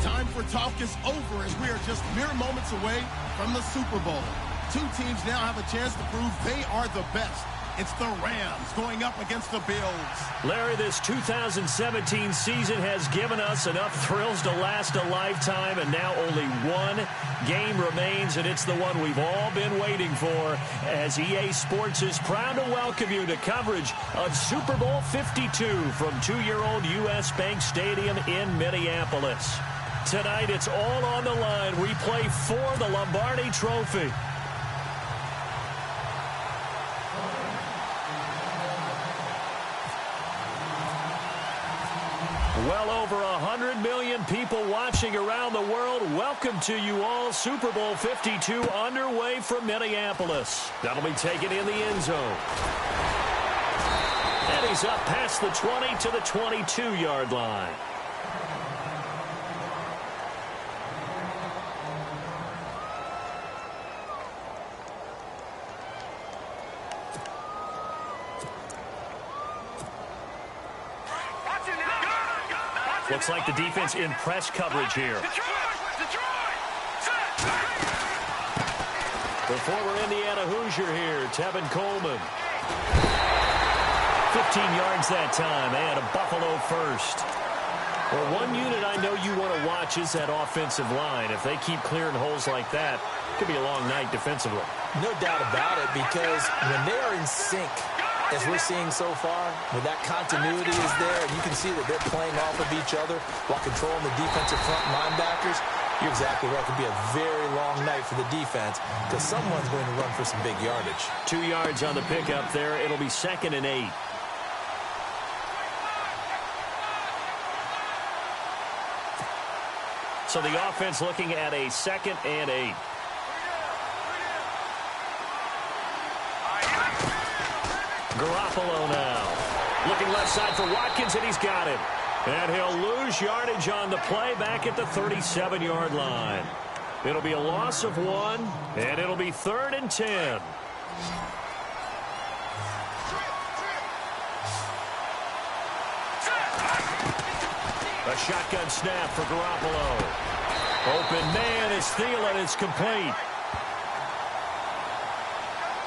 Time for talk is over as we are just mere moments away from the Super Bowl. Two teams now have a chance to prove they are the best. It's the Rams going up against the Bills. Larry, this 2017 season has given us enough thrills to last a lifetime, and now only one game remains, and it's the one we've all been waiting for, as EA Sports is proud to welcome you to coverage of Super Bowl 52 from 2-year-old U.S. Bank Stadium in Minneapolis. Tonight, it's all on the line. We play for the Lombardi Trophy. Well over 100 million people watching around the world. Welcome to you all. Super Bowl 52 underway from Minneapolis. That'll be taken in the end zone. And he's up past the 20 to the 22-yard line. Looks like the defense in press coverage here. The former Indiana Hoosier here, Tevin Coleman. 15 yards that time, and a Buffalo first. Well, one unit I know you want to watch is that offensive line. If they keep clearing holes like that, it could be a long night defensively. No doubt about it, because when they are in sync, as we're seeing so far, when that continuity is there, and you can see that they're playing off of each other while controlling the defensive front linebackers, you're exactly right. It could be a very long night for the defense because someone's going to run for some big yardage. 2 yards on the pickup there. It'll be 2nd and 8. So the offense looking at a 2nd and 8. Garoppolo now. Looking left side for Watkins, and he's got him. And he'll lose yardage on the play back at the 37-yard line. It'll be a loss of 1, and it'll be 3rd and 10. A shotgun snap for Garoppolo. Open man is Thielen. It's complete.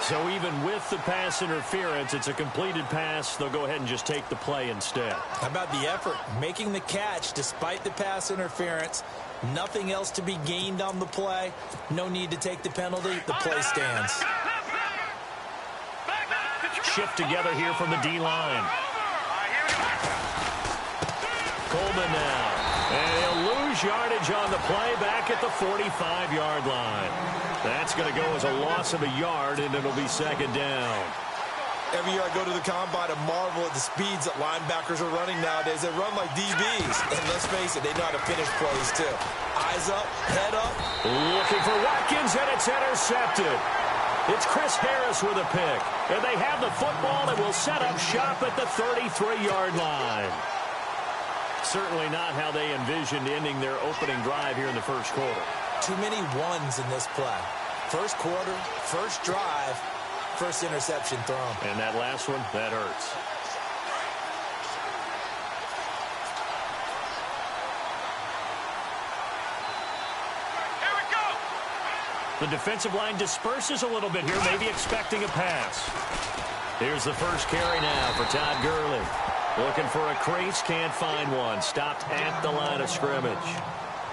So even with the pass interference, it's a completed pass. They'll go ahead and just take the play instead. How about the effort? Making the catch despite the pass interference. Nothing else to be gained on the play. No need to take the penalty. The play stands. Shift together here from the D-line. Coleman now. And he'll lose yardage on the play back at the 45-yard line. That's going to go as a loss of a yard, and it'll be 2nd down. Every year I go to the combine and marvel at the speeds that linebackers are running nowadays. They run like DBs. And let's face it, they know how to finish plays too. Eyes up, head up. Looking for Watkins, and it's intercepted. It's Chris Harris with a pick. And they have the football and will set up shop at the 33-yard line. Certainly not how they envisioned ending their opening drive here in the first quarter. Too many ones in this play. First quarter, first drive, first interception thrown. And that last one, that hurts. Here we go. The defensive line disperses a little bit here, maybe expecting a pass. Here's the first carry now for Todd Gurley. Looking for a crease, can't find one. Stopped at the line of scrimmage.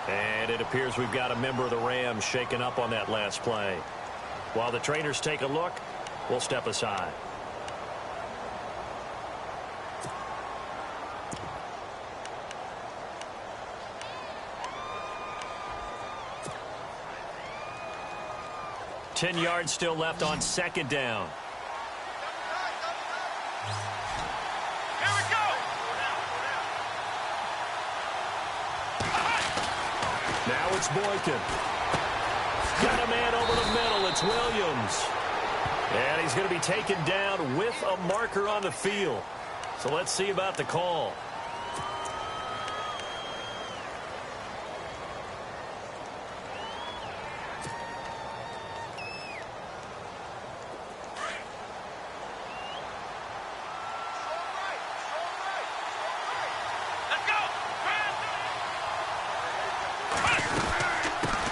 And it appears we've got a member of the Rams shaken up on that last play. While the trainers take a look, we'll step aside. Ten yards still left on 2nd down. Now it's Boykin. Got a man over the middle. It's Williams. And he's going to be taken down with a marker on the field. So let's see about the call.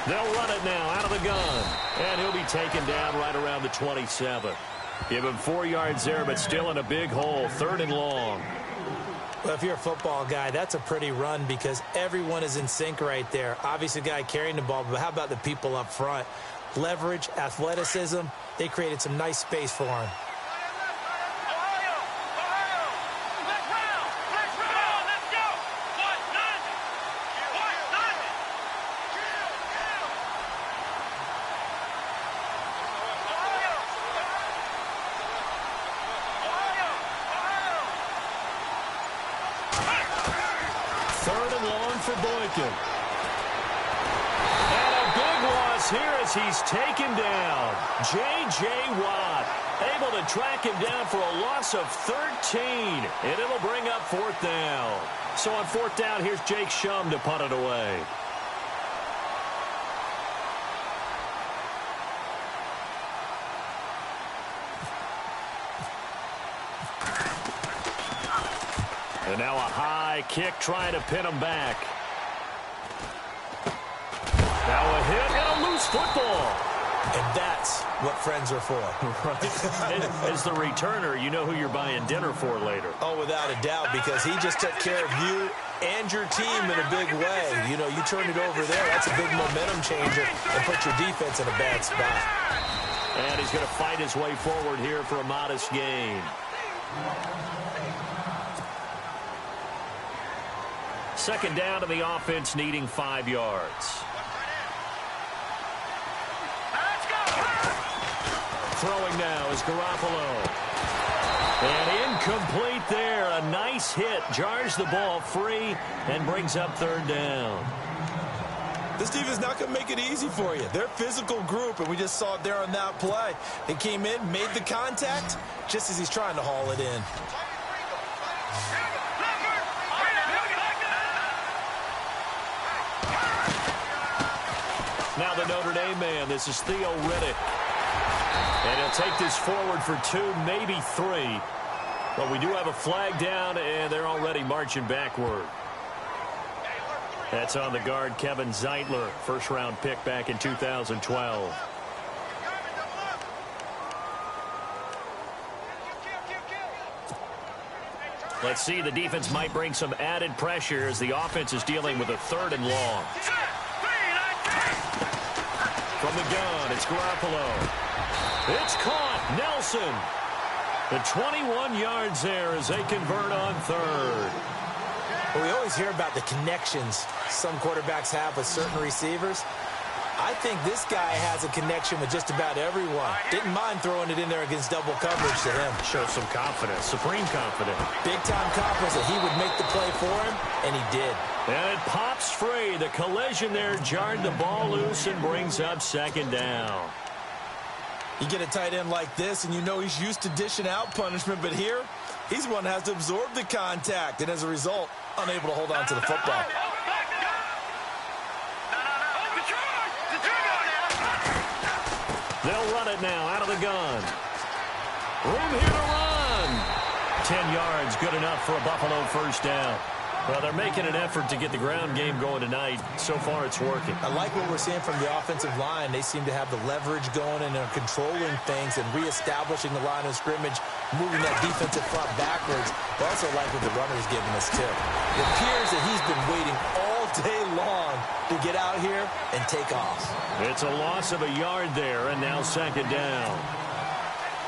They'll run it now out of the gun. And he'll be taken down right around the 27. Give him 4 yards there, but still in a big hole. 3rd and long. Well, if you're a football guy, that's a pretty run because everyone is in sync right there. Obviously, the guy carrying the ball, but how about the people up front? Leverage, athleticism, they created some nice space for him. Here as he's taken down. J.J. Watt able to track him down for a loss of 13. And it'll bring up 4th down. So on 4th down, here's Jake Shum to punt it away. And now a high kick trying to pin him back. Now a hit and a loose football. And that's what friends are for. Right. As the returner, you know who you're buying dinner for later. Oh, without a doubt, because he just took care of you and your team in a big way. You know, you turn it over there, that's a big momentum changer and put your defense in a bad spot. And he's going to fight his way forward here for a modest gain. Second down to the offense, needing 5 yards. Throwing now is Garoppolo. And incomplete there. A nice hit. Jars the ball free and brings up 3rd down. This defense is not going to make it easy for you. They're a physical group, and we just saw it there on that play. They came in, made the contact, just as he's trying to haul it in. Now the Notre Dame man. This is Theo Riddick. And he'll take this forward for 2, maybe 3. But we do have a flag down, and they're already marching backward. That's on the guard, Kevin Zeitler, first-round pick back in 2012. Let's see, the defense might bring some added pressure as the offense is dealing with a 3rd and long. From the gun, it's Garoppolo. It's caught. Nelson. The 21 yards there as they convert on 3rd. Well, we always hear about the connections some quarterbacks have with certain receivers. I think this guy has a connection with just about everyone. Didn't mind throwing it in there against double coverage to him. Show some confidence, supreme confidence. Big-time confidence that he would make the play for him, and he did. And it pops free. The collision there jarred the ball loose and brings up 2nd down. You get a tight end like this, and you know he's used to dishing out punishment, but here, he's the one that has to absorb the contact, and as a result, unable to hold on to the football. They'll run it now out of the gun. Room here to run. 10 yards, good enough for a Buffalo 1st down. Well, they're making an effort to get the ground game going tonight. So far, it's working. I like what we're seeing from the offensive line. They seem to have the leverage going, and they're controlling things and reestablishing the line of scrimmage, moving that defensive front backwards. I also like what the runner's giving us, too. It appears that he's been waiting all day long to get out here and take off. It's a loss of a yard there, and now 2nd down.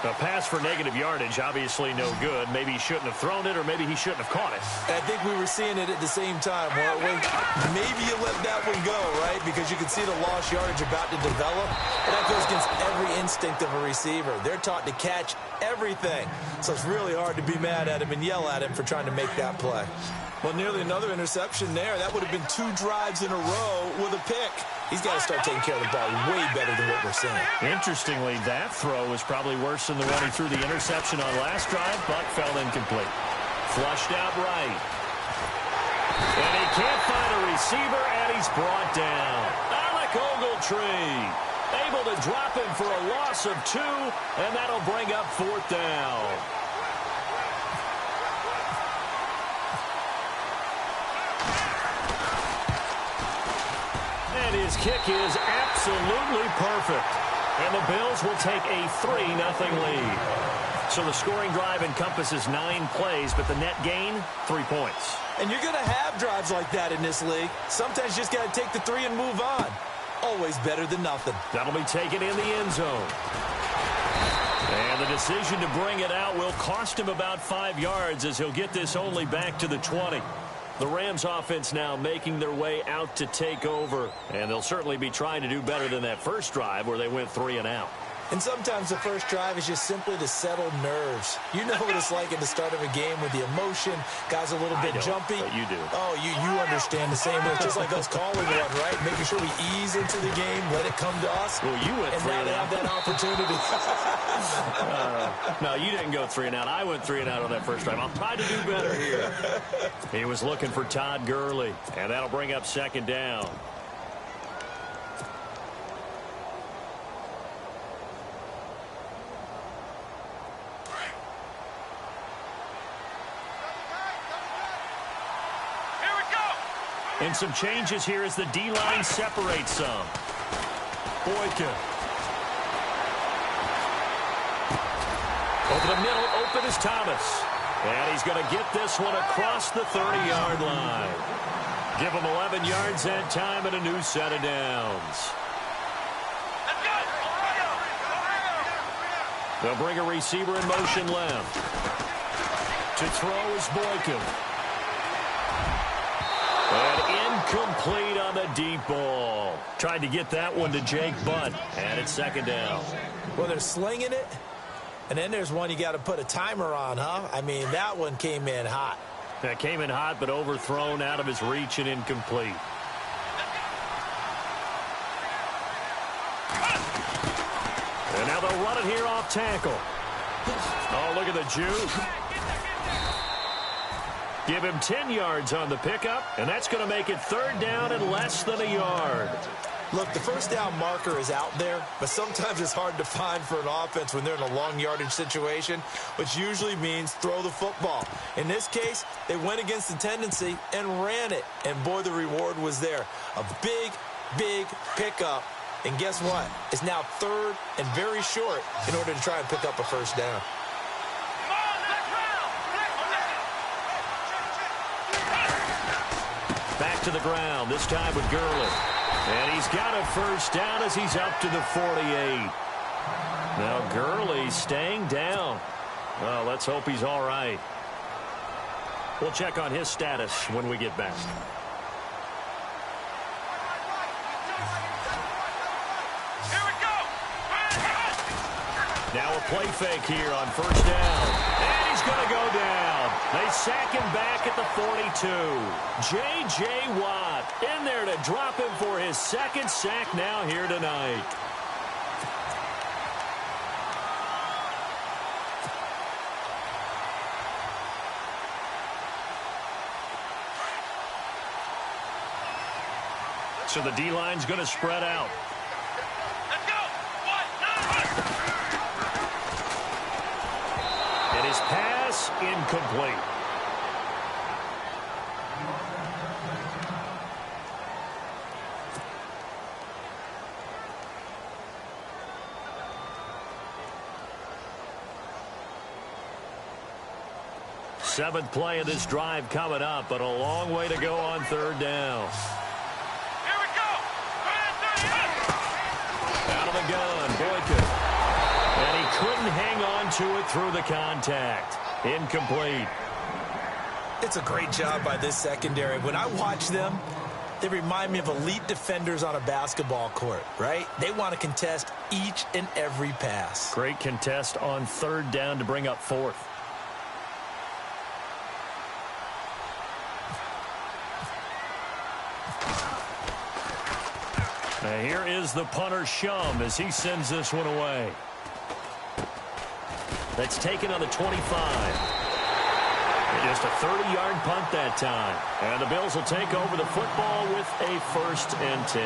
A pass for negative yardage, obviously no good. Maybe he shouldn't have thrown it, or maybe he shouldn't have caught it. I think we were seeing it at the same time, weren't we? Maybe you let that one go, right? Because you can see the lost yardage about to develop. And that goes against every instinct of a receiver. They're taught to catch everything. So it's really hard to be mad at him and yell at him for trying to make that play. Well, nearly another interception there. That would have been 2 drives in a row with a pick. He's got to start taking care of the ball way better than what we're seeing. Interestingly, that throw was probably worse than the one he threw the interception on last drive, but fell incomplete. Flushed out right. And he can't find a receiver, and he's brought down. Alec Ogletree able to drop him for a loss of 2, and that'll bring up 4th down. His kick is absolutely perfect. And the Bills will take a 3-0 lead. So the scoring drive encompasses 9 plays, but the net gain, 3 points. And you're going to have drives like that in this league. Sometimes you just got to take the 3 and move on. Always better than nothing. That'll be taken in the end zone. And the decision to bring it out will cost him about 5 yards as he'll get this only back to the 20. The Rams offense now making their way out to take over. And they'll certainly be trying to do better than that first drive where they went 3 and out. And sometimes the first drive is just simply to settle nerves. You know what it's like at the start of a game with the emotion. Guys a little bit jumpy. But you do. Oh, you understand the same way. It's just like us calling one, right? Making sure we ease into the game, let it come to us. Well, you went 3 and out. And now they have that opportunity. No, you didn't go 3 and out. I went 3 and out on that first drive. I'll try to do better here. He was looking for Todd Gurley, and that'll bring up 2nd down. And some changes here as the D-line separates some. Boykin. Over the middle, open is Thomas. And he's going to get this one across the 30-yard line. Give him 11 yards that time and a new set of downs. They'll bring a receiver in motion left. To throw is Boykin. And incomplete on the deep ball. Tried to get that one to Jake Butt. And it's 2nd down. Well, they're slinging it. And then there's one you got to put a timer on, huh? I mean, that one came in hot. That came in hot, but overthrown out of his reach and incomplete. And now they'll run it here off tackle. Oh, look at the juke. Give him 10 yards on the pickup, and that's going to make it 3rd down and less than a yard. Look, the first down marker is out there, but sometimes it's hard to find for an offense when they're in a long yardage situation, which usually means throw the football. In this case, they went against the tendency and ran it, and boy, the reward was there. A big, big pickup, and guess what? It's now 3rd and very short in order to try and pick up a first down. Back to the ground, this time with Gurley. And he's got a first down as he's up to the 48. Now Gurley staying down. Well, let's hope he's all right. We'll check on his status when we get back. Here we go. Now a play fake here on first down. And he's going to go down. They sack him back at the 42. J.J. Watt in there to drop him for his 2nd sack now here tonight. So the D-line's going to spread out. Let's go. 1, 9. And his pass incomplete. Seventh play of this drive coming up, but a long way to go on 3rd down. Here we go. Out of the gun, Boykin. And he couldn't hang on to it through the contact. Incomplete. It's a great job by this secondary. When I watch them, they remind me of elite defenders on a basketball court, right? They want to contest each and every pass. Great contest on 3rd down to bring up 4th. Now here is the punter, Shum, as he sends this one away. That's taken on the 25. Just a 30-yard punt that time. And the Bills will take over the football with a 1st and 10.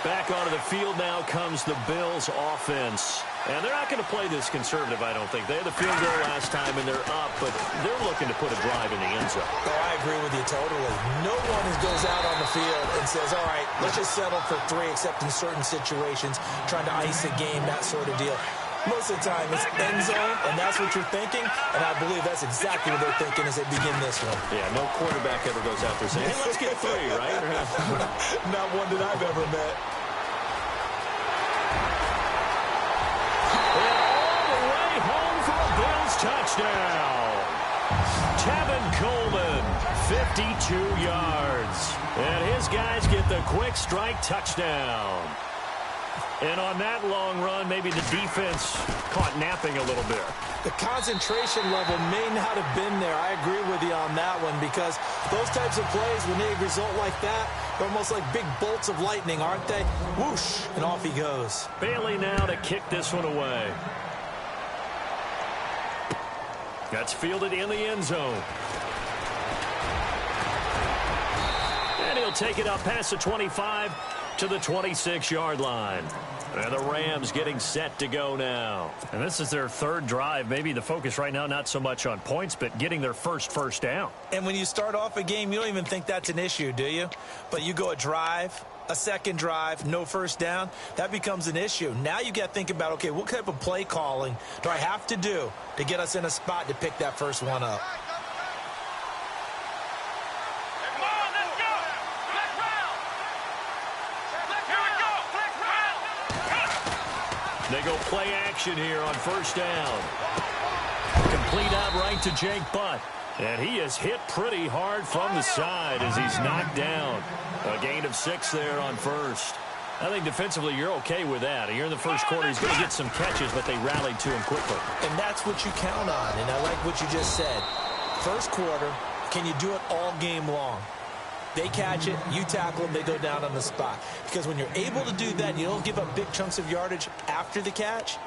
Back onto the field now comes the Bills offense. And they're not going to play this conservative, I don't think. They had the field goal last time, and they're up, but they're looking to put a drive in the end zone. Oh, I agree with you totally. No one goes out on the field and says, all right, let's just settle for 3, except in certain situations, trying to ice a game, that sort of deal. Most of the time, it's end zone, and that's what you're thinking, and I believe that's exactly what they're thinking as they begin this one. Yeah, no quarterback ever goes out there saying, hey, let's get 3, right? Not one that I've ever met. Touchdown. Tevin Coleman, 52 yards. And his guys get the quick strike touchdown. And on that long run, maybe the defense caught napping a little bit. The concentration level may not have been there. I agree with you on that one, because those types of plays, when they result like that, they're almost like big bolts of lightning, aren't they? Whoosh, and off he goes. Bailey now to kick this one away. That's fielded in the end zone. And he'll take it up past the 25 to the 26-yard line. And the Rams getting set to go now. And this is their 3rd drive. Maybe the focus right now not so much on points, but getting their first down. And when you start off a game, you don't even think that's an issue, do you? But you go a drive, a second drive, no first down, that becomes an issue. Now you got to think about, okay, what type of play calling do I have to do to get us in a spot to pick that first one up? Come on, let's go. Flex round. Here we go. Flex round. They go play action here on first down. Complete out right to Jake Butt. And he is hit pretty hard from the side as he's knocked down. A gain of 6 there on first. I think defensively you're okay with that. Here in the first quarter, he's going to get some catches, but they rallied to him quickly. And that's what you count on, and I like what you just said. First quarter, can you do it all game long? They catch it, you tackle them, they go down on the spot. Because when you're able to do that, you don't give up big chunks of yardage after the catch.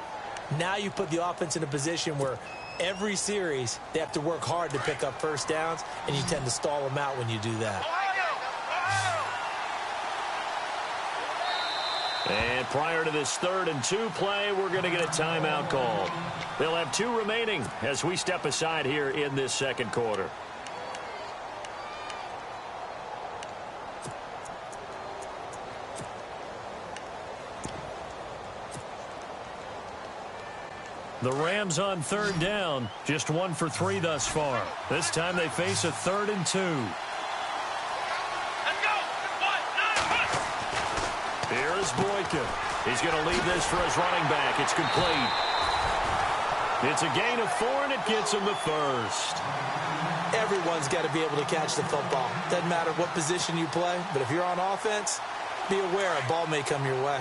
Now you put the offense in a position where every series they have to work hard to pick up first downs, and you tend to stall them out when you do that. And prior to this 3rd and 2 play, we're going to get a timeout called. They'll have 2 remaining as we step aside here in this second quarter. The Rams on 3rd down, just 1 for 3 thus far. This time they face a 3rd and 2. Here is Boykin. He's going to lead this for his running back. It's complete. It's a gain of 4, and it gets him the first. Everyone's got to be able to catch the football. Doesn't matter what position you play, but if you're on offense, be aware a ball may come your way.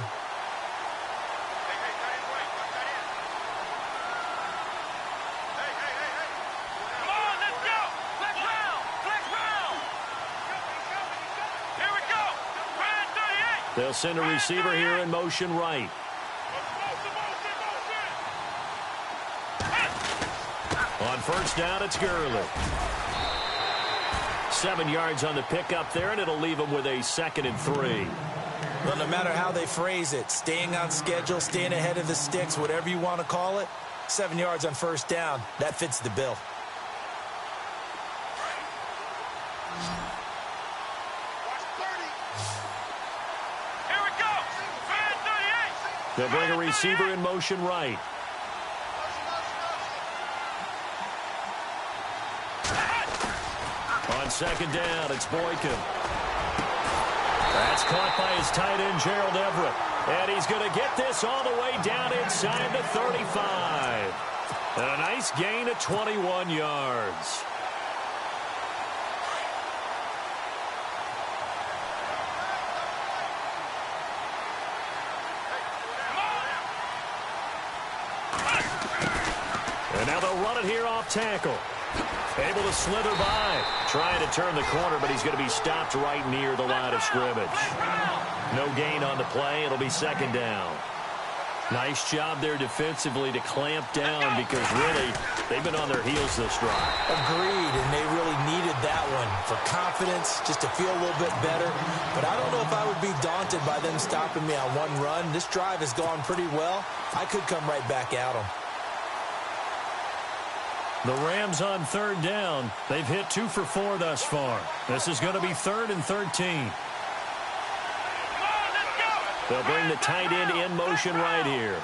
They'll send a receiver here in motion right. On first down, it's Gurley. 7 yards on the pickup there, and it'll leave him with a 2nd and 3. Well, no matter how they phrase it, staying on schedule, staying ahead of the sticks, whatever you want to call it, 7 yards on first down, that fits the bill. They'll bring a receiver in motion right. On 2nd down, it's Boykin. That's caught by his tight end, Gerald Everett. And he's going to get this all the way down inside the 35. And a nice gain of 21 yards. And now they'll run it here off tackle. Able to slither by. Trying to turn the corner, but he's going to be stopped right near the line of scrimmage. No gain on the play. It'll be 2nd down. Nice job there defensively to clamp down because really they've been on their heels this drive. Agreed, and they really needed that one for confidence, just to feel a little bit better. But I don't know if I would be daunted by them stopping me on one run. This drive has gone pretty well. I could come right back at them. The Rams on third down. They've hit 2 for 4 thus far. This is going to be 3rd and 13. They'll bring the tight end in motion right here.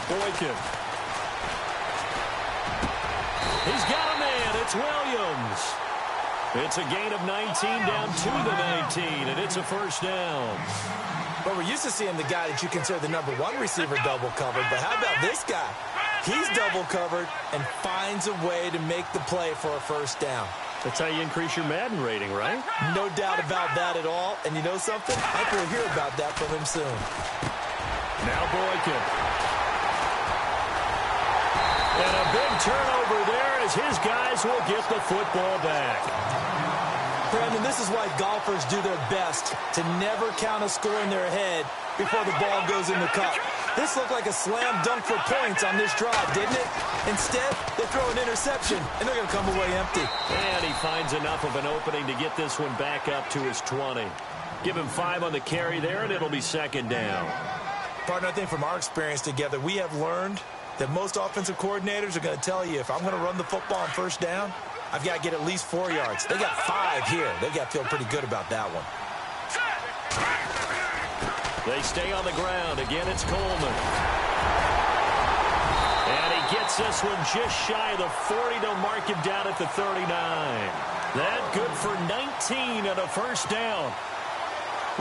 Boykin. He's got a man. It's Williams. It's a gain of 19 down to the 19, and it's a first down. Well, we're used to seeing the guy that you consider the number 1 receiver double covered, but how about this guy? He's double covered and finds a way to make the play for a first down. That's how you increase your Madden rating, right? No doubt about that at all. And you know something? I think we'll hear about that from him soon. Now Boykin. And a big turnover there as his guys will get the football back. Brandon, this is why golfers do their best to never count a score in their head before the ball goes in the cup. This looked like a slam dunk for points on this drive, didn't it? Instead, they throw an interception, and they're going to come away empty. And he finds enough of an opening to get this one back up to his 20. Give him 5 on the carry there, and it'll be 2nd down. Partner, I think from our experience together, we have learned that most offensive coordinators are going to tell you, if I'm going to run the football on first down, I've got to get at least 4 yards. They got 5 here. They got to feel pretty good about that one. They stay on the ground. Again, it's Coleman. And he gets this one just shy of the 40 to mark him down at the 39. That good for 19 and a first down.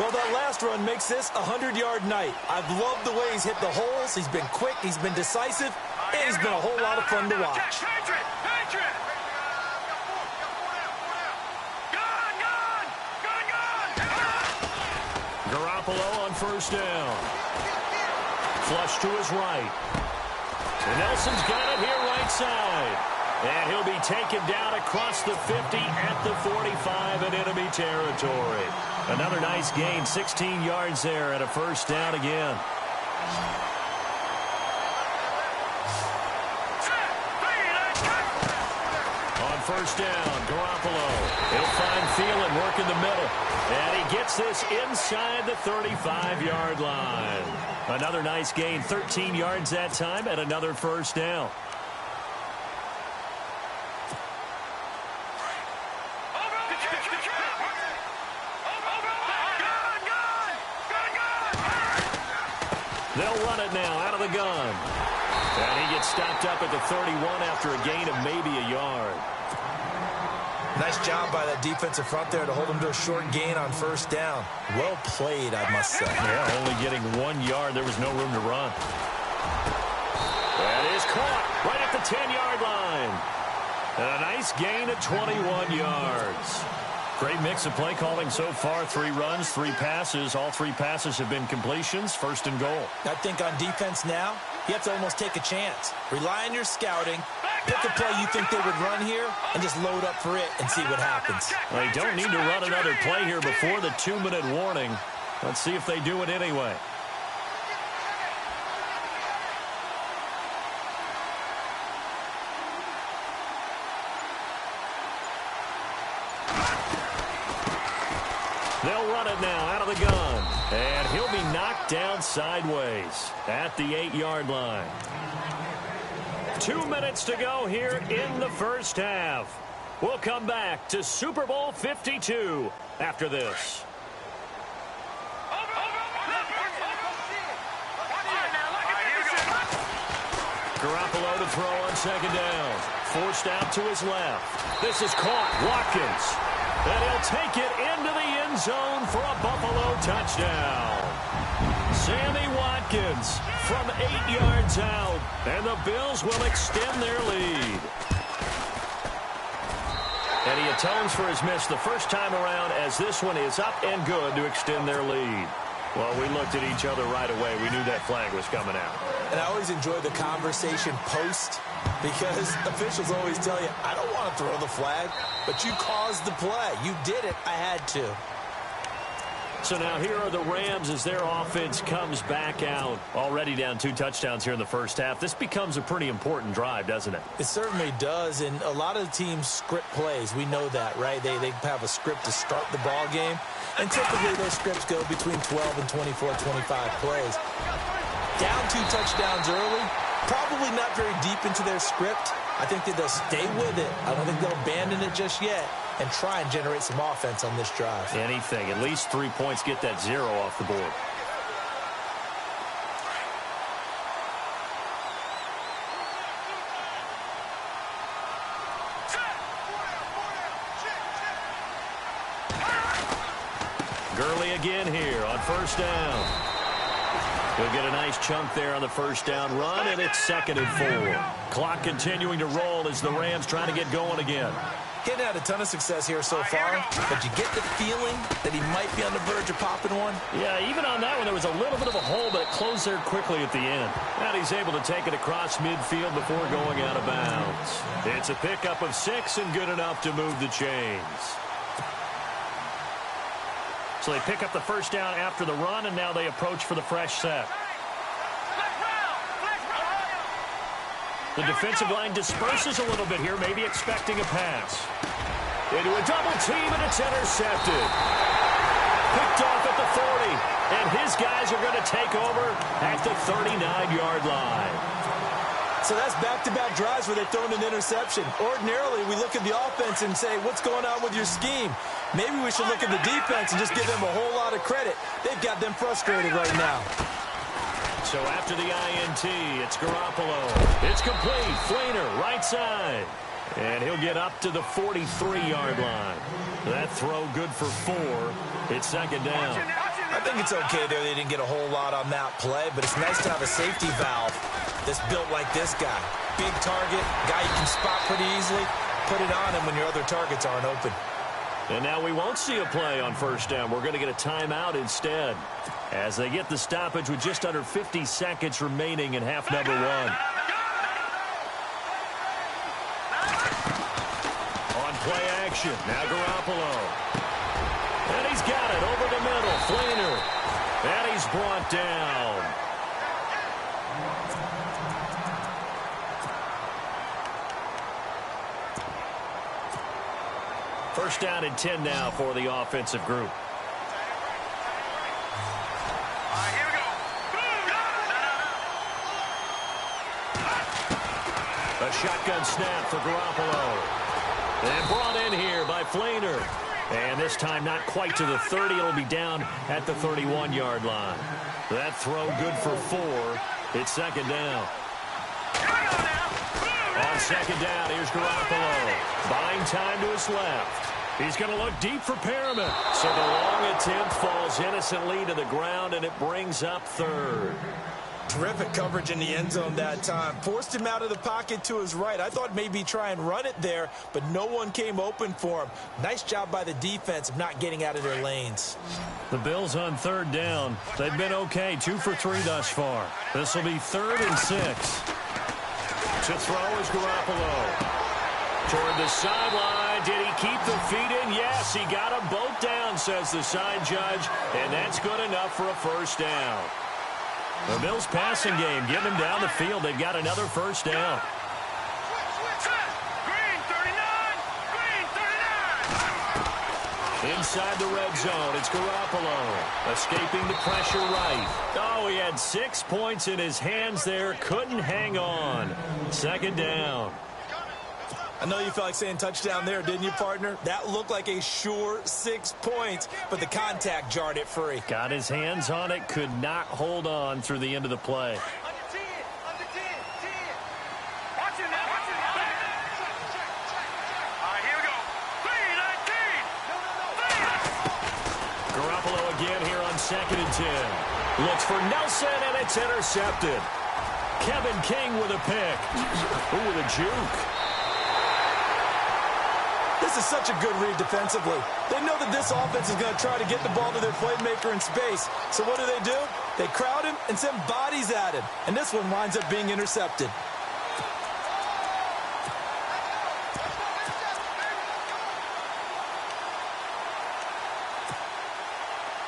Well, that last run makes this a 100-yard night. I've loved the way he's hit the holes. He's been quick. He's been decisive. And he's been a whole lot of fun to watch. Garoppolo on first down. Flush to his right. And Nelson's got it here right side. And he'll be taken down across the 50 at the 45 in enemy territory. Another nice gain, 16 yards there and a first down again. On first down, Garoppolo. He'll find Thielen, work in the middle. And he gets this inside the 35-yard line. Another nice gain, 13 yards that time, and another first down. They'll run it now out of the gun. And he gets stopped up at the 31 after a gain of maybe a yard. Nice job by that defensive front there to hold him to a short gain on first down. Well played, I must say. Yeah, only getting 1 yard. There was no room to run. That is caught right at the 10-yard line. And a nice gain of 21 yards. Great mix of play calling so far. 3 runs, 3 passes. All 3 passes have been completions. First and goal. I think on defense now, you have to almost take a chance. Rely on your scouting. Pick a play you think they would run here and just load up for it and see what happens. They don't need to run another play here before the 2-minute warning. Let's see if they do it anyway. They'll run it now out of the gun. And he'll be knocked down sideways at the 8-yard line. 2 minutes to go here in the first half. We'll come back to Super Bowl 52 after this. Garoppolo to throw on second down. Forced out to his left. This is caught. Watkins. And he'll take it into the end zone for a Buffalo touchdown. Sammy Watkins from 8 yards out. And the Bills will extend their lead. And he atones for his miss the first time around as this one is up and good to extend their lead. Well, we looked at each other right away. We knew that flag was coming out. And I always enjoy the conversation post because officials always tell you, I don't want to throw the flag, but you caused the play. You did it. I had to. So now here are the Rams as their offense comes back out. Already down 2 touchdowns here in the first half. This becomes a pretty important drive, doesn't it? It certainly does, and a lot of teams script plays. We know that, right? They have a script to start the ball game, and typically their scripts go between 12 and 24, 25 plays. Down 2 touchdowns early, probably not very deep into their script. I think that they'll stay with it. I don't think they'll abandon it just yet and try and generate some offense on this drive. Anything. At least 3 points, get that 0 off the board. Gurley again here on first down. He'll get a nice chunk there on the first down run, and it's 2nd and 4. Clock continuing to roll as the Rams try to get going again. Getting had a ton of success here so far, but you get the feeling that he might be on the verge of popping one. Yeah, even on that one, there was a little bit of a hole, but it closed there quickly at the end. And he's able to take it across midfield before going out of bounds. It's a pickup of 6 and good enough to move the chains. So they pick up the first down after the run, and now they approach for the fresh set. The defensive line disperses a little bit here, maybe expecting a pass. Into a double team, and it's intercepted. Picked off at the 40, and his guys are going to take over at the 39-yard line. So that's back-to-back drives where they've thrown an interception. Ordinarily, we look at the offense and say, what's going on with your scheme? Maybe we should look at the defense and just give them a whole lot of credit. They've got them frustrated right now. So after the INT, it's Garoppolo. It's complete. Flainer, right side. And he'll get up to the 43-yard line. That throw good for 4. It's 2nd down. I think it's okay there. They didn't get a whole lot on that play, but it's nice to have a safety valve that's built like this guy. Big target, guy you can spot pretty easily. Put it on him when your other targets aren't open. And now we won't see a play on first down. We're going to get a timeout instead as they get the stoppage with just under 50 seconds remaining in half number 1. On play action, now Garoppolo. And he's got it over the middle. Flainer. And he's brought down. First down and 10 now for the offensive group. Here we go. A shotgun snap for Garoppolo. And brought in here by Flainer. And this time not quite to the 30. It'll be down at the 31-yard line. That throw good for 4. It's 2nd down. On 2nd down, here's Garoppolo. Buying time to his left. He's going to look deep for Perriman. So the long attempt falls innocently to the ground, and it brings up 3rd. Terrific coverage in the end zone that time. Forced him out of the pocket to his right. I thought maybe try and run it there, but no one came open for him. Nice job by the defense of not getting out of their lanes. The Bills on 3rd down. They've been okay, 2 for 3 thus far. This will be 3rd and 6. To throw is Garoppolo. Toward the sideline. Did he keep the feet in? Yes, he got them both down, says the side judge. And that's good enough for a first down. The Bills passing game, getting them down the field. They've got another first down. Green 39. Green 39. Inside the red zone, it's Garoppolo. Escaping the pressure right. Oh, he had 6 points in his hands there. Couldn't hang on. 2nd down. I know you felt like saying touchdown there, didn't you, partner? That looked like a sure 6 points, but the contact jarred it free. Got his hands on it, could not hold on through the end of the play. Under 10. Watch it now. All right, here we go. 3-19. Garoppolo again here on 2nd and 10. Looks for Nelson, and it's intercepted. Kevin King with a pick. Ooh, with a juke. This is such a good read defensively. They know that this offense is going to try to get the ball to their playmaker in space. So what do? They crowd him and send bodies at him. And this one winds up being intercepted.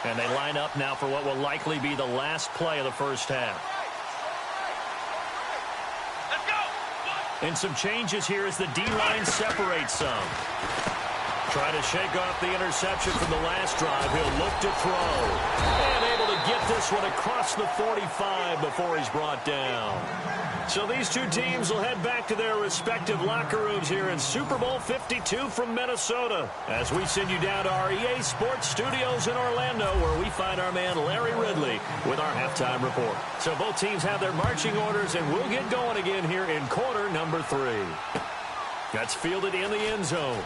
And they line up now for what will likely be the last play of the first half. And some changes here as the D-line separates some. Trying to shake off the interception from the last drive. He'll look to throw. And able to get this one across the 45 before he's brought down. So these two teams will head back to their respective locker rooms here in Super Bowl 52 from Minnesota, as we send you down to our EA Sports Studios in Orlando, where we find our man Larry Ridley with our halftime report. So both teams have their marching orders, and we'll get going again here in quarter number 3. That's fielded in the end zone.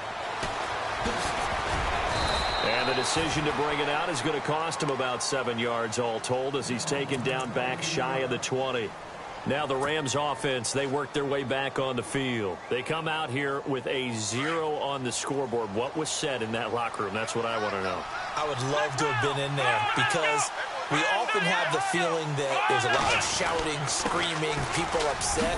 And the decision to bring it out is going to cost him about 7 yards all told, as he's taken down back shy of the 20. Now the Rams offense, they work their way back on the field. They come out here with a 0 on the scoreboard. What was said in that locker room? That's what I want to know. I would love to have been in there, because we often have the feeling that there's a lot of shouting, screaming, people upset.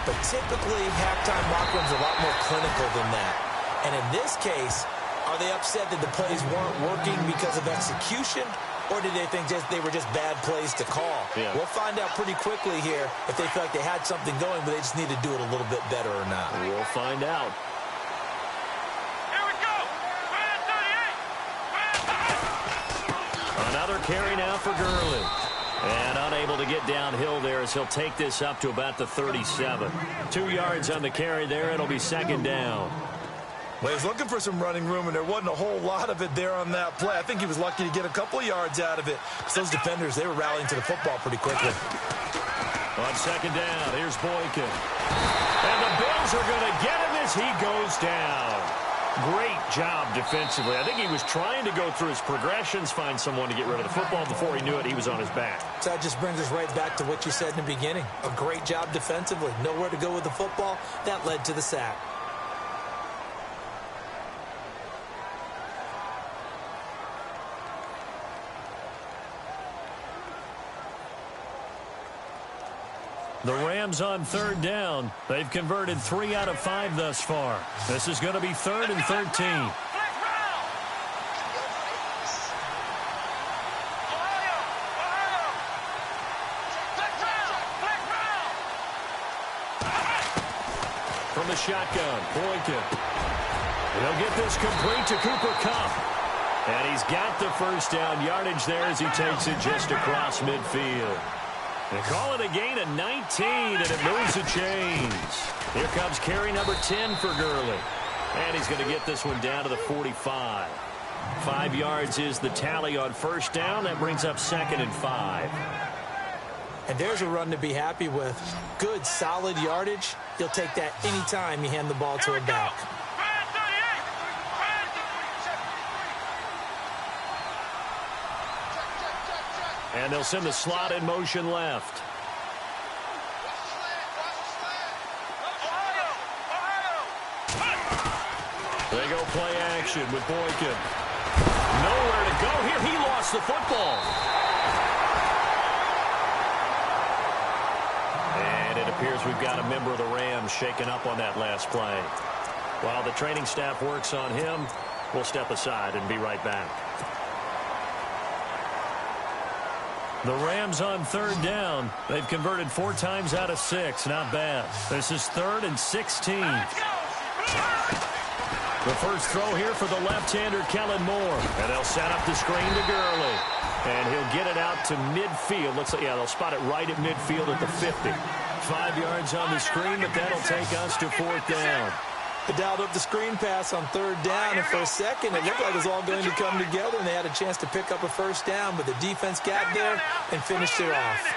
But typically, halftime locker rooms are a lot more clinical than that. And in this case, are they upset that the plays weren't working because of execution? Or did they think they were just bad plays to call? Yeah. We'll find out pretty quickly here if they feel like they had something going, but they just need to do it a little bit better or not. We'll find out. Here we go. Another carry now for Gurley. And unable to get downhill there, as he'll take this up to about the 37. 2 yards on the carry there. It'll be second down. Well, he's looking for some running room, and there wasn't a whole lot of it there on that play. I think he was lucky to get a couple of yards out of it. So those defenders, they were rallying to the football pretty quickly. On second down, here's Boykin. And the Bills are going to get him as he goes down. Great job defensively. I think he was trying to go through his progressions, find someone to get rid of the football. Before he knew it, he was on his back. So that just brings us right back to what you said in the beginning. A great job defensively. Nowhere to go with the football. That led to the sack. The Rams on third down. They've converted 3 out of 5 thus far. This is going to be 3rd and 13. From the shotgun, Boykin. He'll get this complete to Cooper Kupp. And he's got the first down yardage there as he takes it just across midfield. They call it a gain of 19, and it moves the chains. Here comes carry number 10 for Gurley. And he's going to get this one down to the 45. 5 yards is the tally on first down. That brings up 2nd and 5. And there's a run to be happy with. Good, solid yardage. You'll take that any time you hand the ball to a back. And they'll send the slot in motion left. They go play action with Boykin. Nowhere to go here. He lost the football. And it appears we've got a member of the Rams shaken up on that last play. While the training staff works on him, we'll step aside and be right back. The Rams on third down. They've converted 4 times out of 6. Not bad. This is 3rd and 16. The first throw here for the left-hander, Kellen Moore. And they'll set up the screen to Gurley. And he'll get it out to midfield. Looks like, yeah, they'll spot it right at midfield at the 50. 5 yards on the screen, but that'll take us to 4th down. They dialed up the screen pass on 3rd down, and for a second it looked like it was all going to come together, and they had a chance to pick up a first down, but the defense got there and finished it off.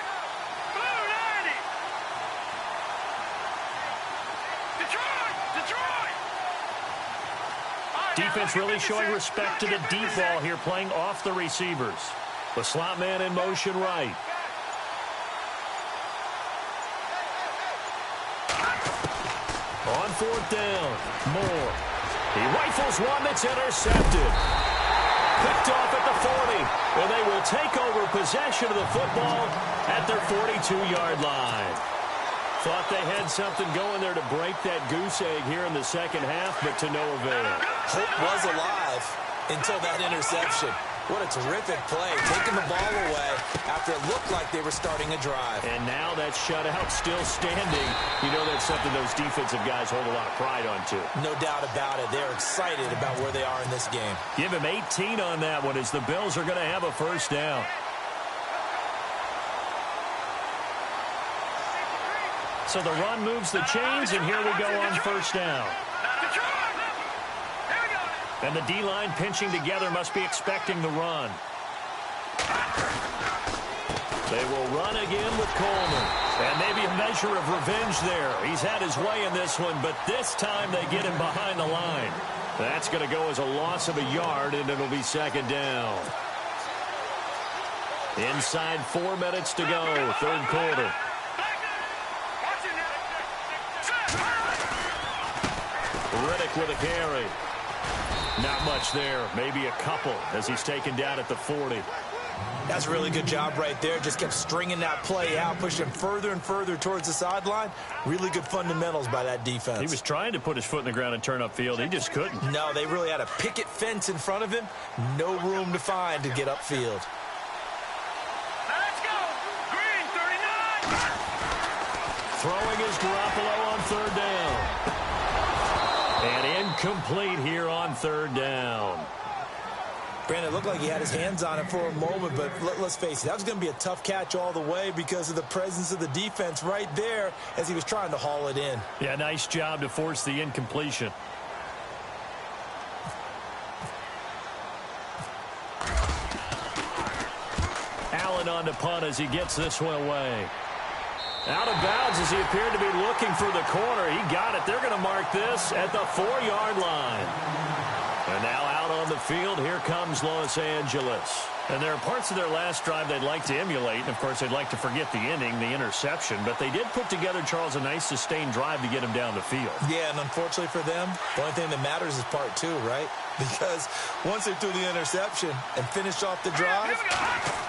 Defense really showing respect to the deep ball here, playing off the receivers. The slot man in motion right. On 4th down, Moore. He rifles one that's intercepted. Picked off at the 40. And they will take over possession of the football at their 42-yard line. Thought they had something going there to break that goose egg here in the second half, but to no avail. Hope was alive until that interception. What a terrific play, taking the ball away after it looked like they were starting a drive. And now that shutout still standing. You know that's something those defensive guys hold a lot of pride on, too. No doubt about it. They're excited about where they are in this game. Give him 18 on that one as the Bills are going to have a first down. So the run moves the chains, and here we go on first down. And the D-line pinching together must be expecting the run. They will run again with Coleman. And maybe a measure of revenge there. He's had his way in this one, but this time they get him behind the line. That's going to go as a loss of a yard, and it'll be second down. Inside 4 minutes to go, third quarter. Riddick with a carry. Not much there. Maybe a couple as he's taken down at the 40. That's a really good job right there. Just kept stringing that play out, pushing further and further towards the sideline. Really good fundamentals by that defense. He was trying to put his foot in the ground and turn upfield. He just couldn't. No, they really had a picket fence in front of him. No room to find to get upfield. Let's go. Green, 39. Throwing is Garoppolo on third down. And incomplete here on third down. Brandon, it looked like he had his hands on it for a moment, but let's face it, that was going to be a tough catch all the way because of the presence of the defense right there as he was trying to haul it in. Yeah, nice job to force the incompletion. Allen on to punt as he gets this one away. Out of bounds as he appeared to be looking for the corner. He got it. They're going to mark this at the 4-yard line. And now out on the field, here comes Los Angeles. And there are parts of their last drive they'd like to emulate. And, of course, they'd like to forget the inning, the interception. But they did put together, Charles, a nice sustained drive to get him down the field. Yeah, and unfortunately for them, the only thing that matters is part 2, right? Because once they threw the interception and finished off the drive,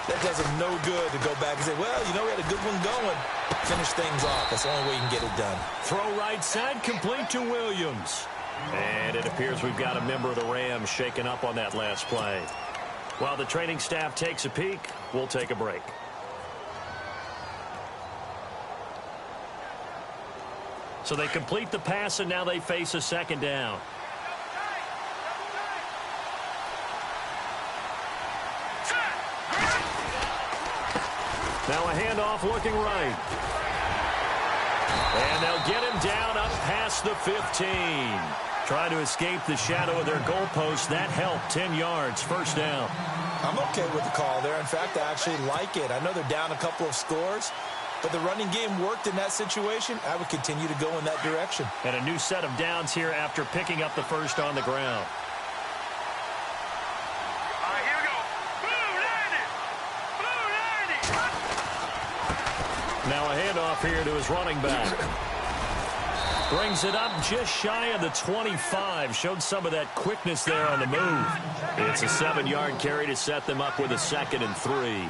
that does them no good to go back and say, well, you know, we had a good one going. Finish things off. That's the only way you can get it done. Throw right side, complete to Williams. And it appears we've got a member of the Rams shaken up on that last play. While the training staff takes a peek, we'll take a break. So they complete the pass, and now they face a second down. Now a handoff looking right. And they'll get him down up past the 15. Trying to escape the shadow of their goalpost. That helped. 10 yards, first down. I'm okay with the call there. In fact, I actually like it. I know they're down a couple of scores, but the running game worked in that situation. I would continue to go in that direction. And a new set of downs here after picking up the first on the ground. All right, here we go. Blue 90. Blue 90. Now a handoff here to his running back. Brings it up just shy of the 25. Showed some of that quickness there on the move. It's a 7-yard carry to set them up with a 2nd and 3.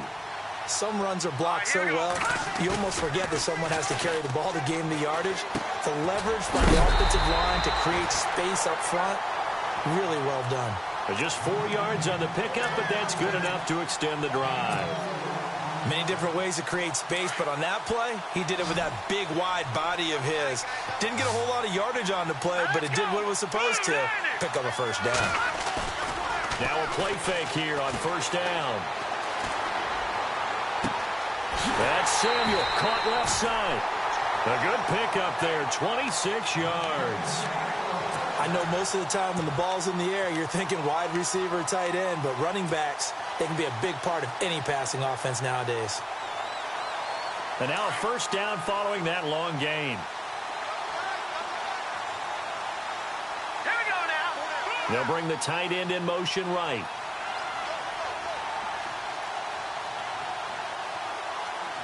Some runs are blocked so well, you almost forget that someone has to carry the ball to gain the yardage. The leverage by the offensive line to create space up front, really well done. Just 4 yards on the pickup, but that's good enough to extend the drive. Many different ways to create space, but on that play, he did it with that big, wide body of his. Didn't get a whole lot of yardage on the play, but it did what it was supposed to. Pick up a first down. Now a play fake here on first down. That's Samuel, caught left side. A good pickup there, 26 yards. I know most of the time when the ball's in the air, you're thinking wide receiver, tight end, but running backs, they can be a big part of any passing offense nowadays. And now a first down following that long gain. Here we go now. They'll bring the tight end in motion right.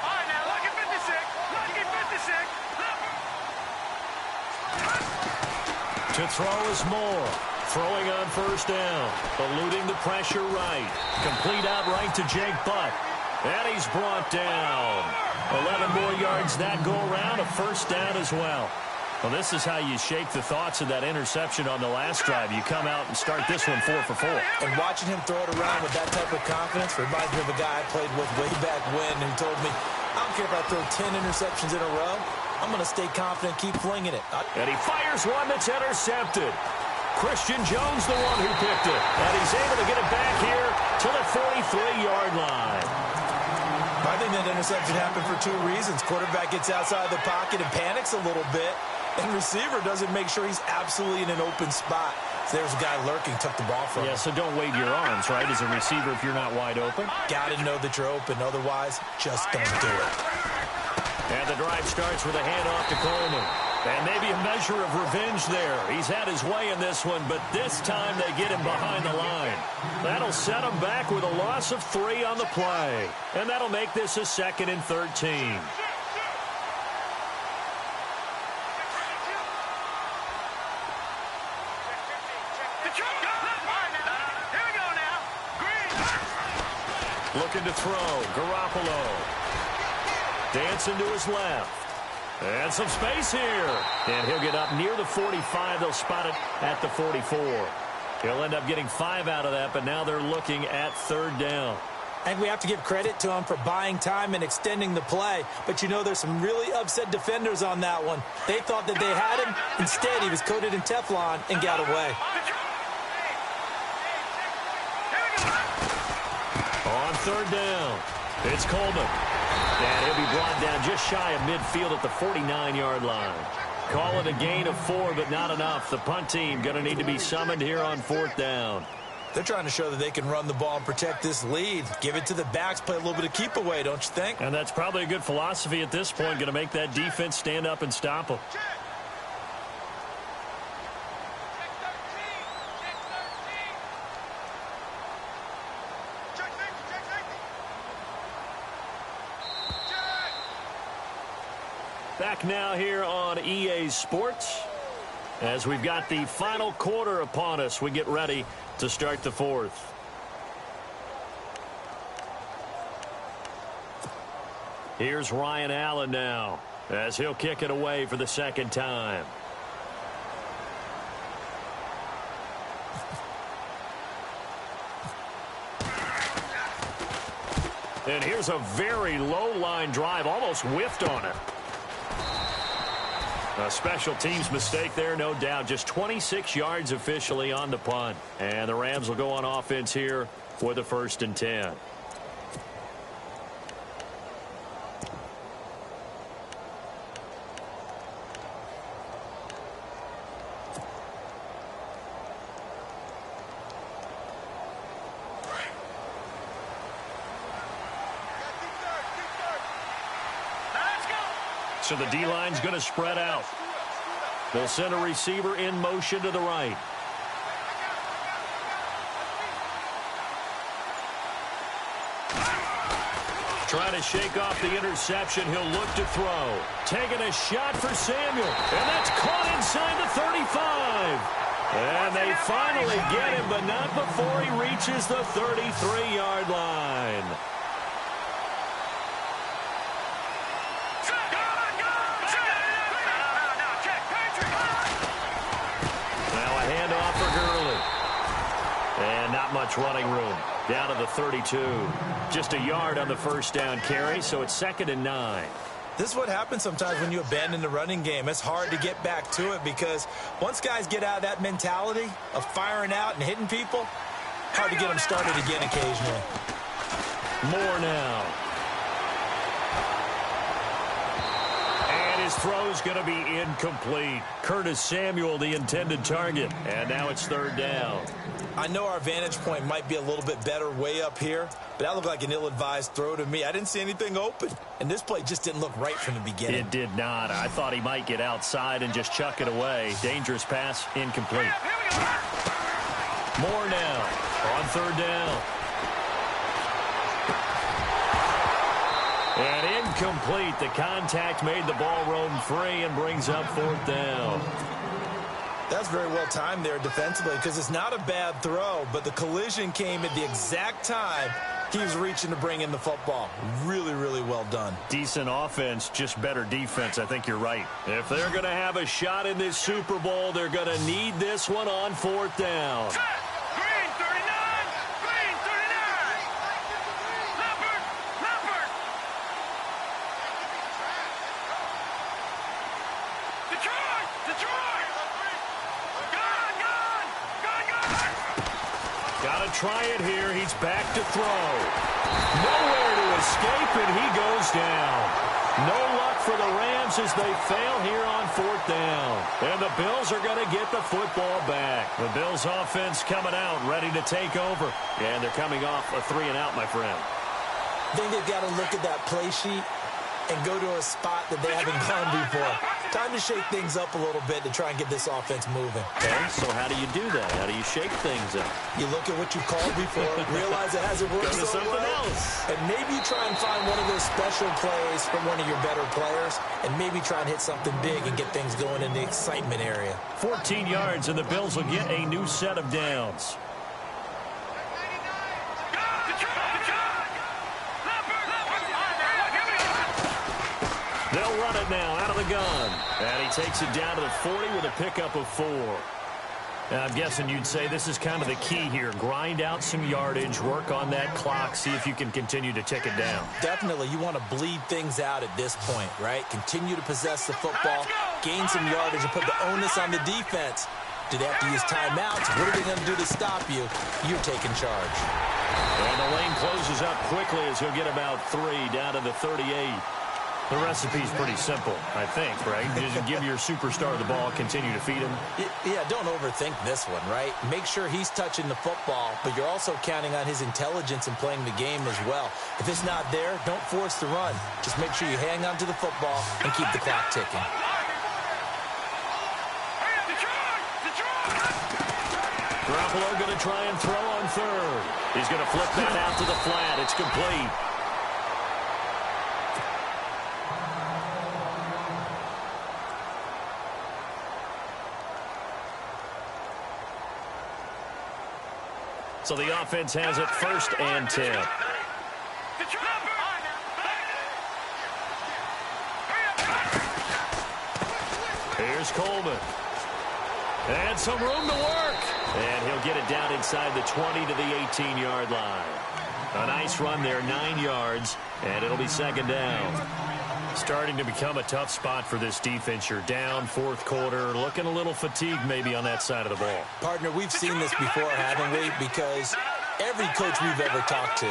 All right, now, lucky 56. Lucky 56. To throw is Moore. Throwing on first down. Eluding the pressure right. Complete out right to Jake Butt. And he's brought down. 11 more yards that go around. A first down as well. Well, this is how you shake the thoughts of that interception on the last drive. You come out and start this one 4 for 4. And watching him throw it around with that type of confidence reminds me of a guy I played with way back when who told me, I don't care if I throw 10 interceptions in a row. I'm going to stay confident, keep flinging it. And he fires one that's intercepted. Christian Jones, the one who picked it. And he's able to get it back here to the 43-yard line. I think that interception happened for two reasons. Quarterback gets outside the pocket and panics a little bit. And receiver doesn't make sure he's absolutely in an open spot. So there's a guy lurking, took the ball from him. Yeah, so don't wave your arms, right, as a receiver if you're not wide open. Got to know that you're open. Otherwise, just don't do it. And the drive starts with a handoff to Coleman. And maybe a measure of revenge there. He's had his way in this one, but this time they get him behind the line. That'll set him back with a loss of 3 on the play. And that'll make this a 2nd and 13. Looking to throw. Garoppolo. Dancing to his left. And some space here. And he'll get up near the 45. They'll spot it at the 44. He'll end up getting 5 out of that, but now they're looking at 3rd down. I think we have to give credit to him for buying time and extending the play. But, you know, there's some really upset defenders on that one. They thought that they had him. Instead, he was coated in Teflon and got away. On 3rd down, it's Coleman. And he'll be brought down just shy of midfield at the 49-yard line. Call it a gain of 4, but not enough. The punt team going to need to be summoned here on 4th down. They're trying to show that they can run the ball and protect this lead. Give it to the backs, play a little bit of keep away, don't you think? And that's probably a good philosophy at this point. Going to make that defense stand up and stop them. Back now here on EA Sports as we've got the final quarter upon us. We get ready to start the 4th. Here's Ryan Allen now as he'll kick it away for the 2nd time. And here's a very low line drive, almost whiffed on it. A special teams mistake there, no doubt. Just 26 yards officially on the punt. And the Rams will go on offense here for the 1st and 10. So the D-line's going to spread out. They'll send a receiver in motion to the right. Trying to shake off the interception. He'll look to throw. Taking a shot for Samuel. And that's caught inside the 35. And they finally get him, but not before he reaches the 33-yard line. And not much running room. Down to the 32. Just a yard on the 1st down carry, so it's 2nd and 9. This is what happens sometimes when you abandon the running game. It's hard to get back to it because once guys get out of that mentality of firing out and hitting people, hard to get them started again occasionally. More now. And his throw's going to be incomplete. Curtis Samuel, the intended target. And now it's 3rd down. I know our vantage point might be a little bit better way up here, but that looked like an ill-advised throw to me. I didn't see anything open, and this play just didn't look right from the beginning. It did not. I thought he might get outside and just chuck it away. Dangerous pass, incomplete. More now on 3rd down. And incomplete. The contact made the ball roam free and brings up 4th down. That's very well timed there defensively because it's not a bad throw, but the collision came at the exact time he was reaching to bring in the football. Really, really well done. Decent offense, just better defense. I think you're right. If they're going to have a shot in this Super Bowl, they're going to need this one on 4th down. Green 39! Green 39! Leopard! Leopard! Detroit! Detroit! Gone! Gone! Gone! Gone! Got to try it here. He's back to throw. Nowhere to escape, and he goes down. No luck for the Rams as they fail here on 4th down. And the Bills are going to get the football back. The Bills offense coming out, ready to take over. And they're coming off a 3-and-out, my friend. I think they've got to look at that play sheet and go to a spot that they haven't gone before. Time to shake things up a little bit to try and get this offense moving. Okay, so how do you do that? How do you shake things up? You look at what you called before, realize it hasn't worked Go to so something well, else. and maybe you try and find one of those special plays from one of your better players, and maybe try and hit something big and get things going in the excitement area. 14 yards, and the Bills will get a new set of downs. They'll run it now out of the gun. And he takes it down to the 40 with a pickup of 4. Now, I'm guessing you'd say this is kind of the key here. Grind out some yardage, work on that clock, see if you can continue to tick it down. Definitely, you want to bleed things out at this point, right? Continue to possess the football, gain some yardage, and put the onus on the defense. Do they have to use timeouts? What are they going to do to stop you? You're taking charge. And the lane closes up quickly as he'll get about 3 down to the 38. The recipe's pretty simple, I think, right? Just give your superstar the ball, continue to feed him. Yeah, don't overthink this one, right? Make sure he's touching the football, but you're also counting on his intelligence in playing the game as well. If it's not there, don't force the run. Just make sure you hang on to the football and keep the clock ticking. Garoppolo going to try and throw on 3rd. He's going to flip that out to the flat. It's complete. So the offense has it 1st and 10. Here's Coleman. And some room to work. And he'll get it down inside the 20 to the 18-yard line. A nice run there, 9 yards, and it'll be 2nd down. Starting to become a tough spot for this defense. You're down 4th quarter, looking a little fatigued maybe on that side of the ball. Partner, we've seen this before, haven't we? Because every coach we've ever talked to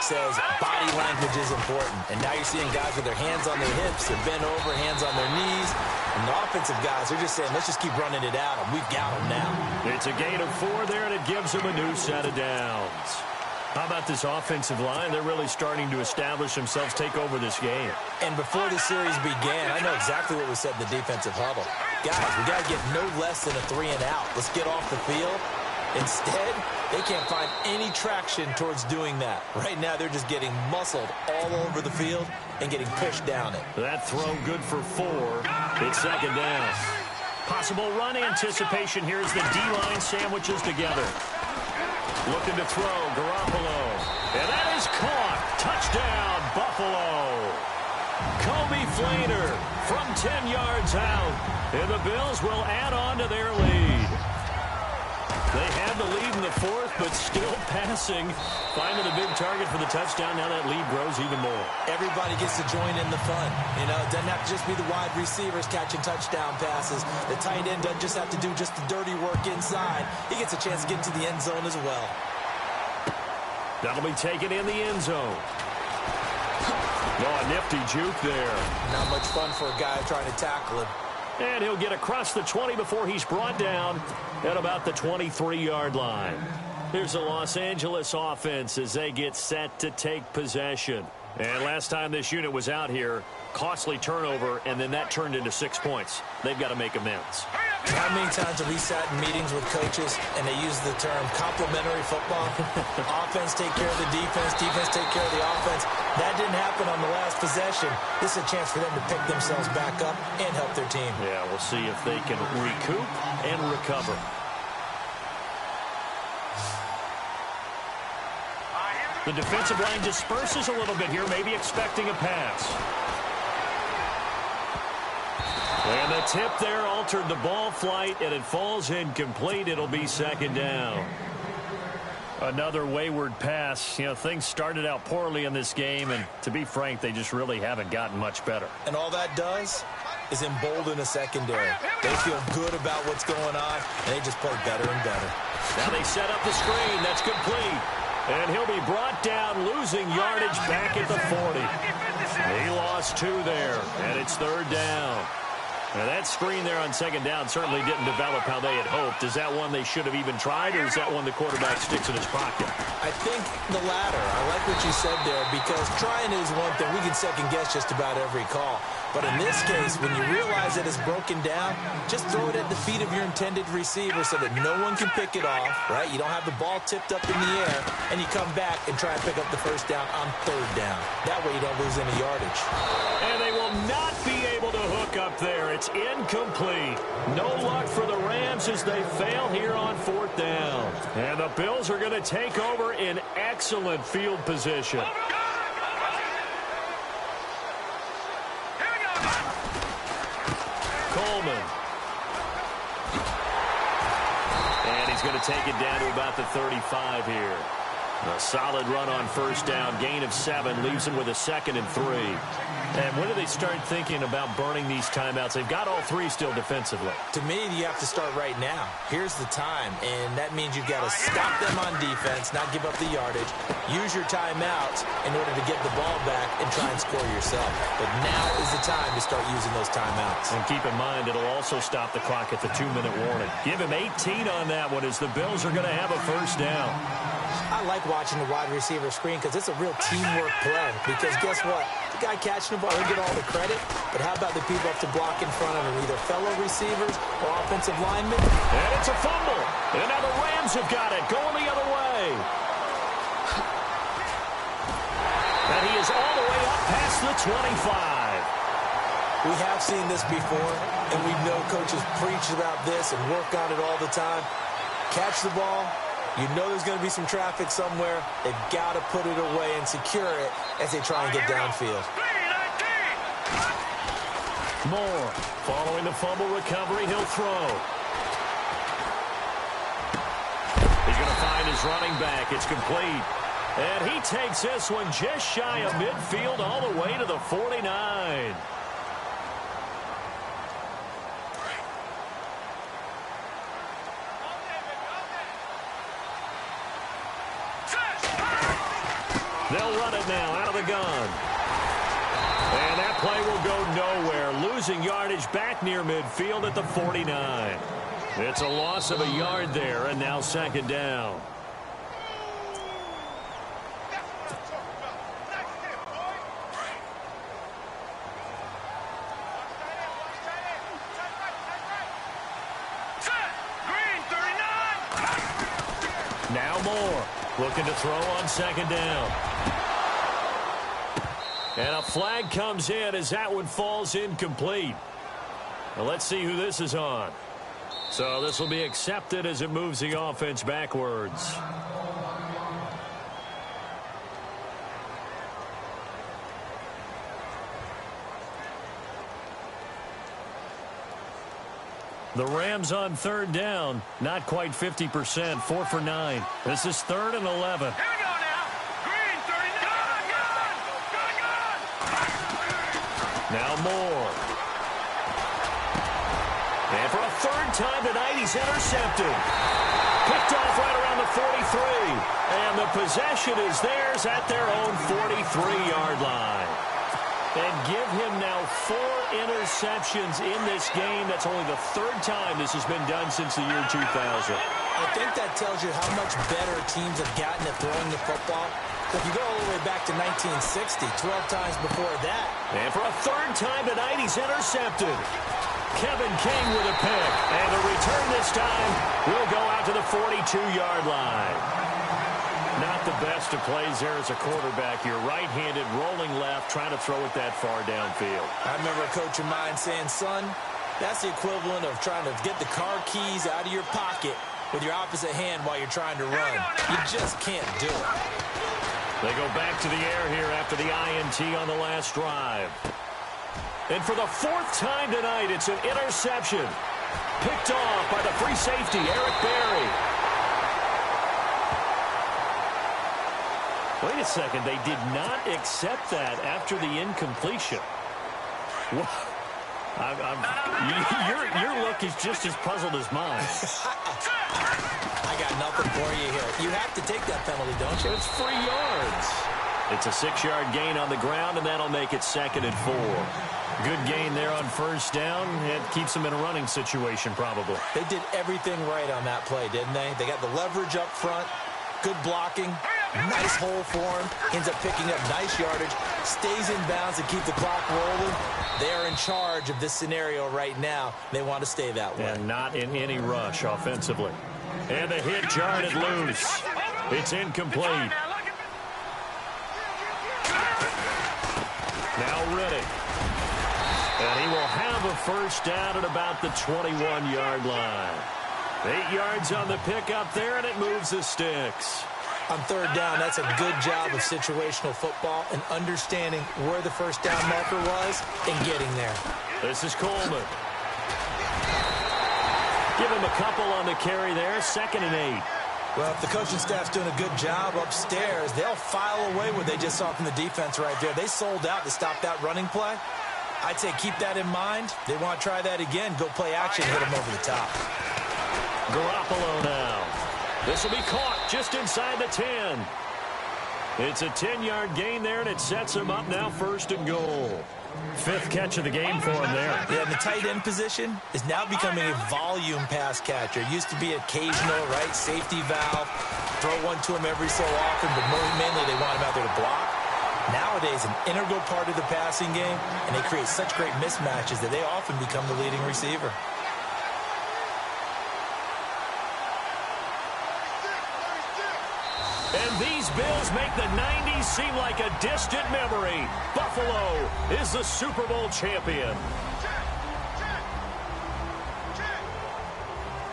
says body language is important. And now you're seeing guys with their hands on their hips, they're bent over, hands on their knees. And the offensive guys are just saying, let's just keep running it out, and we've got them now. It's a gain of 4 there, and it gives them a new set of downs. How about this offensive line? They're really starting to establish themselves, take over this game. And before the series began, I know exactly what was said in the defensive huddle. Guys, we got to get no less than a 3-and-out. Let's get off the field. Instead, they can't find any traction towards doing that. Right now, they're just getting muscled all over the field and getting pushed down it. That throw good for 4. It's 2nd down. Possible run anticipation here as the D-line sandwiches together. Looking to throw, Garoppolo. And that is caught. Touchdown, Buffalo. Kobe Flainer from 10 yards out. And the Bills will add on to their lead. They had the lead in the 4th, but still passing. Finding a big target for the touchdown. Now that lead grows even more. Everybody gets to join in the fun. You know, it doesn't have to just be the wide receivers catching touchdown passes. The tight end doesn't just have to do just the dirty work inside. He gets a chance to get into the end zone as well. That'll be taken in the end zone. Oh, a nifty juke there. Not much fun for a guy trying to tackle him. And he'll get across the 20 before he's brought down at about the 23-yard line. Here's the Los Angeles offense as they get set to take possession. And last time this unit was out here, costly turnover, and then that turned into 6 points. They've got to make amends. How many times have we sat in meetings with coaches and they use the term complementary football? Offense take care of the defense, defense take care of the offense. That didn't happen on the last possession. This is a chance for them to pick themselves back up and help their team. Yeah, we'll see if they can recoup and recover. The defensive line disperses a little bit here, maybe expecting a pass. And the tip there altered the ball flight, and it falls incomplete. It'll be second down. Another wayward pass. You know, things started out poorly in this game, and to be frank, they just really haven't gotten much better. And all that does is embolden a secondary. They feel good about what's going on, and they just play better and better. Now they set up the screen. That's complete. And he'll be brought down, losing yardage back at the 40. He lost 2 there, and it's third down. Now that screen there on second down certainly didn't develop how they had hoped. Is that one they should have even tried, or is that one the quarterback sticks in his pocket? I think the latter. I like what you said there, because trying is one thing. We can second guess just about every call. But in this case, when you realize that it's broken down, just throw it at the feet of your intended receiver so that no one can pick it off, right? You don't have the ball tipped up in the air, and you come back and try and pick up the first down on third down. That way you don't lose any yardage. And they will not be able to hook up there. It's incomplete. No luck for the Rams as they fail here on fourth down. And the Bills are going to take over in excellent field position. Coleman. And he's going to take it down to about the 35 here. A solid run on first down, gain of 7, leaves him with a 2nd and 3. And when do they start thinking about burning these timeouts? They've got all 3 still defensively. To me, you have to start right now. Here's the time, and that means you've got to stop them on defense, not give up the yardage, use your timeouts in order to get the ball back and try and score yourself. But now is the time to start using those timeouts. And keep in mind, it'll also stop the clock at the 2-minute warning. Give him 18 on that one as the Bills are going to have a first down. I like watching the wide receiver screen because it's a real teamwork play. Because guess what? The guy catching the ball, he'll get all the credit. But how about the people up to block in front of him, either fellow receivers or offensive linemen? And it's a fumble. And now the Rams have got it, going the other way. And he is all the way up past the 25. We have seen this before, and we know coaches preach about this and work on it all the time. Catch the ball. You know there's going to be some traffic somewhere. They've got to put it away and secure it as they try and get downfield. Moore, following the fumble recovery, he'll throw. He's going to find his running back. It's complete. And he takes this one just shy of midfield all the way to the 49. They'll run it now out of the gun. And that play will go nowhere. Losing yardage back near midfield at the 49. It's a loss of a yard there, and now second down. Now Moore looking to throw on second down. And a flag comes in as that one falls incomplete. Now let's see who this is on. So this will be accepted as it moves the offense backwards. The Rams on third down, not quite 50%, 4 for 9. This is 3rd and 11. Here we go now. Green, 39. Now Moore. And for a 3rd time tonight, he's intercepted. Picked off right around the 43. And the possession is theirs at their own 43-yard line. And give him now 4 interceptions in this game. That's only the 3rd time this has been done since the year 2000. I think that tells you how much better teams have gotten at throwing the football. If you go all the way back to 1960, 12 times before that. And for a 3rd time tonight, he's intercepted. Kevin King with a pick. And the 42-yard line. Not the best of plays there as a quarterback. You're right-handed, rolling left, trying to throw it that far downfield. I remember a coach of mine saying, son, that's the equivalent of trying to get the car keys out of your pocket with your opposite hand while you're trying to run. You just can't do it. They go back to the air here after the INT on the last drive. And for the fourth time tonight, it's an interception. Picked off by the free safety, Eric Berry. Wait a second, they did not accept that after the incompletion. Your look is just as puzzled as mine. I got nothing for you here. You have to take that penalty, don't you? It's 3 yards. It's a 6-yard gain on the ground, and that'll make it 2nd and 4. Good gain there on first down. It keeps them in a running situation, probably. They did everything right on that play, didn't they? They got the leverage up front, good blocking, nice hole for him, ends up picking up nice yardage, stays in bounds to keep the clock rolling. They are in charge of this scenario right now. They want to stay that way. And not in any rush offensively. And the hit jarred it loose. It's incomplete. Now Riddick. And he will have a first down at about the 21-yard line. 8 yards on the pickup there, and it moves the sticks. On third down, that's a good job of situational football and understanding where the first down marker was and getting there. This is Coleman. Give him a couple on the carry there, 2nd and 8. Well, if the coaching staff's doing a good job upstairs, they'll file away what they just saw from the defense right there. They sold out to stop that running play. I'd say keep that in mind. They want to try that again. Go play action, hit them over the top. Garoppolo now. This will be caught just inside the 10. It's a 10-yard gain there, and it sets him up now 1st and goal. 5th catch of the game for him there. Yeah, and the tight end position is now becoming a volume pass catcher. It used to be occasional, right, safety valve, throw one to him every so often, but mainly they want him out there to block. Nowadays, an integral part of the passing game, and they create such great mismatches that they often become the leading receiver. And these Bills make the 90s seem like a distant memory. Buffalo is the Super Bowl champion.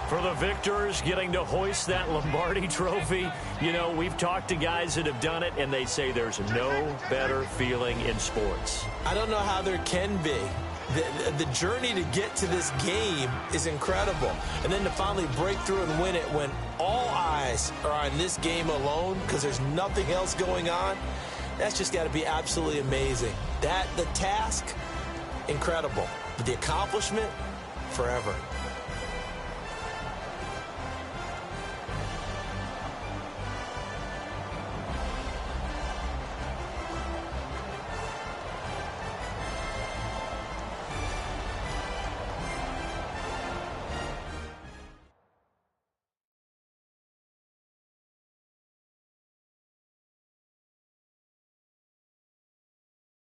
For the victors, getting to hoist that Lombardi trophy, you know, we've talked to guys that have done it, and they say there's no better feeling in sports. I don't know how there can be. The journey to get to this game is incredible. And then to finally break through and win it when all eyes are on this game alone because there's nothing else going on, that's just got to be absolutely amazing. The task, incredible. But the accomplishment, forever.